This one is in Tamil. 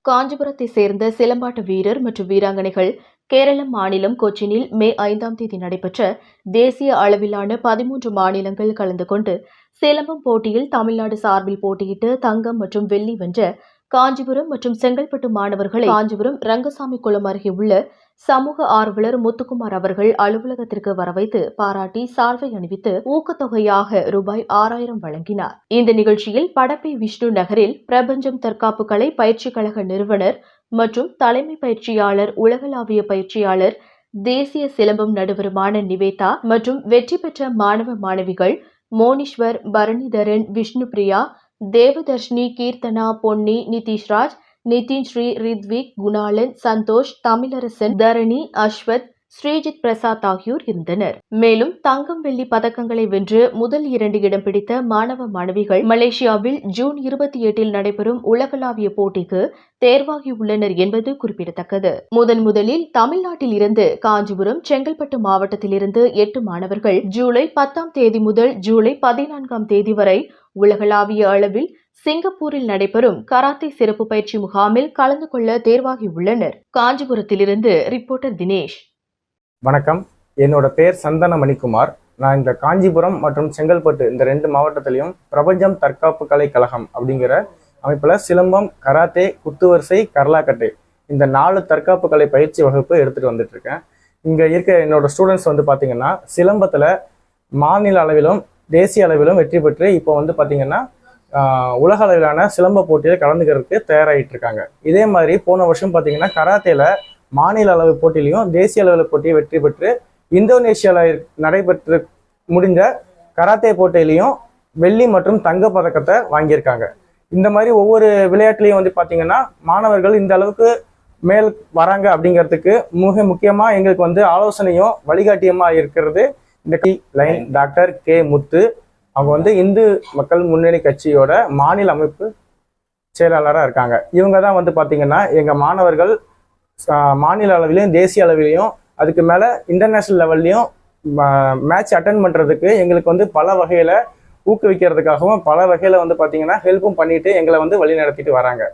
காஞ்சிபுரத்தை சேர்ந்த சிலம்பாட்ட வீரர் மற்றும் வீராங்கனைகள் கேரள மாநிலம் கொச்சினில் மே 5ஆம் தேதி நடைபெற்ற தேசிய அளவிலான 13 மாநிலங்கள் கலந்து கொண்டு சிலம்பம் போட்டியில் தமிழ்நாடு சார்பில் போட்டியிட்டு தங்கம் மற்றும் வெள்ளி வென்ற காஞ்சிபுரம் மற்றும் செங்கல்பட்டு மாணவர்களை காஞ்சிபுரம் ரங்கசாமி குளம் அருகே உள்ள சமூக ஆர்வலர் முத்துக்குமார் அவர்கள் அலுவலகத்திற்கு வரவைத்து பாராட்டி சால்வை அணிவித்து ஊக்கத்தொகையாக ரூபாய் 6000 வழங்கினார். இந்த நிகழ்ச்சியில் படப்பை விஷ்ணு நகரில் பிரபஞ்சம் தற்காப்பு கலை பயிற்சி கழக நிறுவனர் மற்றும் தலைமை பயிற்சியாளர் உலகளாவிய பயிற்சியாளர் தேசிய சிலம்பம் நடுவருமான நிவேதா மற்றும் வெற்றி பெற்ற மாணவ மாணவிகள் மோனீஸ்வர், பரணிதரன், விஷ்ணுபிரியா, தேவதர்ஷினி, கீர்த்தனா, பொன்னி, நிதிஷ்ராஜ், நிதின் ஸ்ரீ, ரித்விக், குணாலன், சந்தோஷ், தமிழரசன், தரணி, அஸ்வத், ஸ்ரீஜித் பிரசாத் ஆகியோர் இருந்தனர். மேலும் தங்கம் வெள்ளி பதக்கங்களை வென்று முதல் 2 இடம் பிடித்த மாணவ மாணவிகள் மலேசியாவில் ஜூன் 28 நடைபெறும் உலகளாவிய போட்டிக்கு தேர்வாகியுள்ளனர் என்பது குறிப்பிடத்தக்கது. முதலில் தமிழ்நாட்டில் இருந்து காஞ்சிபுரம், செங்கல்பட்டு மாவட்டத்திலிருந்து 8 மாணவர்கள் ஜூலை 10ஆம் தேதி முதல் ஜூலை 14ஆம் தேதி வரை உலகளாவிய அளவில் சிங்கப்பூரில் நடைபெறும் கராத்தே சிறப்பு பயிற்சி முகாமில் கலந்து கொள்ள தேர்வாகியுள்ளனர். காஞ்சிபுரத்திலிருந்து ரிப்போர்ட்டர் தினேஷ். வணக்கம், என்னோட பேர் சந்தன மணிக்குமார். நான் இந்த காஞ்சிபுரம் மற்றும் செங்கல்பட்டு இந்த 2 மாவட்டத்திலையும் பிரபஞ்சம் தற்காப்பு கலை கழகம் அப்படிங்கிற அமைப்பில் சிலம்பம், கராத்தே, குத்துவரிசை, கர்லாக்கட்டை இந்த 4 தற்காப்பு கலை பயிற்சி வகுப்பு எடுத்துகிட்டு வந்துட்டு இருக்கேன். இங்கே இருக்க என்னோட ஸ்டூடெண்ட்ஸ் வந்து பார்த்தீங்கன்னா சிலம்பத்தில் மாநில அளவிலும் தேசிய அளவிலும் வெற்றி பெற்று இப்போ வந்து பார்த்தீங்கன்னா உலக அளவிலான சிலம்ப போட்டியில் கலந்துக்கிறதுக்கு தயாராகிட்டு இருக்காங்க. இதே மாதிரி போன வருஷம் பார்த்தீங்கன்னா கராத்தேல மாநில அளவு போட்டியிலையும் தேசிய அளவில் போட்டியை வெற்றி பெற்று இந்தோனேஷியாவில் நடைபெற்று முடிந்த கராத்தே போட்டியிலையும் வெள்ளி மற்றும் தங்க பதக்கத்தை வாங்கியிருக்காங்க. இந்த மாதிரி ஒவ்வொரு விளையாட்டுலையும் வந்து பார்த்தீங்கன்னா மாணவர்கள் இந்த அளவுக்கு மேல் வராங்க அப்படிங்கிறதுக்கு மிக முக்கியமாக எங்களுக்கு வந்து ஆலோசனையும் வழிகாட்டியமாக இருக்கிறது இந்த லைன் டாக்டர் கே முத்து. அவங்க வந்து இந்து மக்கள் முன்னணி கட்சியோட மாநில அமைப்பு செயலாளராக இருக்காங்க. இவங்க தான் வந்து பார்த்தீங்கன்னா எங்கள் மாணவர்கள் மாநில அளவிலையும் தேசிய அளவிலையும் அதுக்கு மேலே இன்டர்நேஷ்னல் லெவல்லையும் மேட்ச் அட்டன் பண்ணுறதுக்கு எங்களுக்கு வந்து பல வகையில் ஊக்குவிக்கிறதுக்காகவும் பல வகையில் வந்து பார்த்தீங்கன்னா ஹெல்ப்பும் பண்ணிட்டு எங்களை வந்து வழி நடத்திட்டு வராங்க.